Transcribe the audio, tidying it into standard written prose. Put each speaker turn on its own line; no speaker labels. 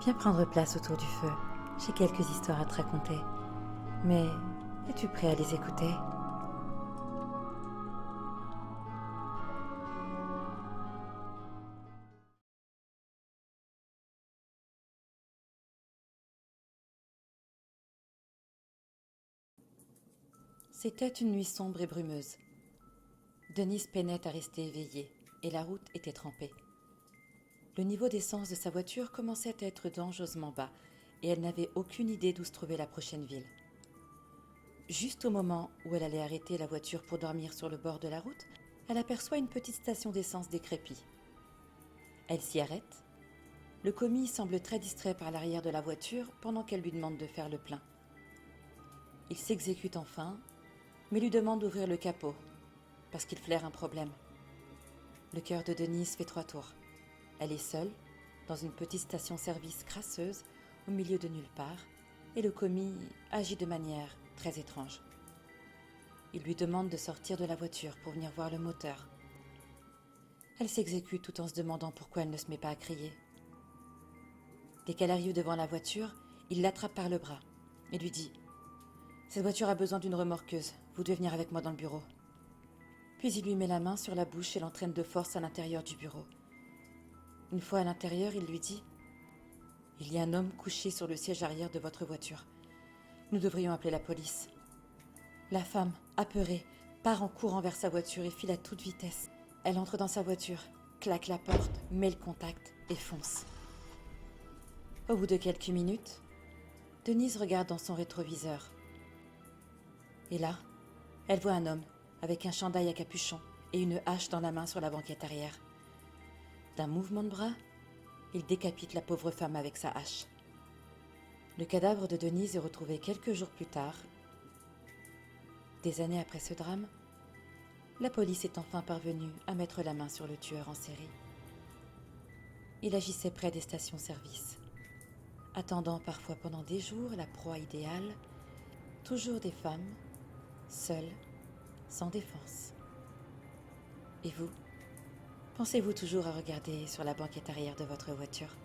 Viens prendre place autour du feu. J'ai quelques histoires à te raconter. Mais es-tu prêt à les écouter? C'était une nuit sombre et brumeuse. Denise peinait à rester éveillée et la route était trempée. Le niveau d'essence de sa voiture commençait à être dangereusement bas et elle n'avait aucune idée d'où se trouvait la prochaine ville. Juste au moment où elle allait arrêter la voiture pour dormir sur le bord de la route, elle aperçoit une petite station d'essence décrépite. Elle s'y arrête. Le commis semble très distrait par l'arrière de la voiture pendant qu'elle lui demande de faire le plein. Il s'exécute enfin, mais lui demande d'ouvrir le capot, parce qu'il flaire un problème. Le cœur de Denise fait 3 tours. Elle est seule, dans une petite station-service crasseuse, au milieu de nulle part, et le commis agit de manière très étrange. Il lui demande de sortir de la voiture pour venir voir le moteur. Elle s'exécute tout en se demandant pourquoi elle ne se met pas à crier. Dès qu'elle arrive devant la voiture, il l'attrape par le bras et lui dit « Cette voiture a besoin d'une remorqueuse, vous devez venir avec moi dans le bureau. » Puis il lui met la main sur la bouche et l'entraîne de force à l'intérieur du bureau. Une fois à l'intérieur, il lui dit « Il y a un homme couché sur le siège arrière de votre voiture. Nous devrions appeler la police. » La femme, apeurée, part en courant vers sa voiture et file à toute vitesse. Elle entre dans sa voiture, claque la porte, met le contact et fonce. Au bout de quelques minutes, Denise regarde dans son rétroviseur. Et là, elle voit un homme avec un chandail à capuchon et une hache dans la main sur la banquette arrière. D'un mouvement de bras, il décapite la pauvre femme avec sa hache. Le cadavre de Denise est retrouvé quelques jours plus tard. Des années après ce drame, la police est enfin parvenue à mettre la main sur le tueur en série. Il agissait près des stations-service, attendant parfois pendant des jours la proie idéale, toujours des femmes, seules, sans défense. Et vous, pensez-vous toujours à regarder sur la banquette arrière de votre voiture ?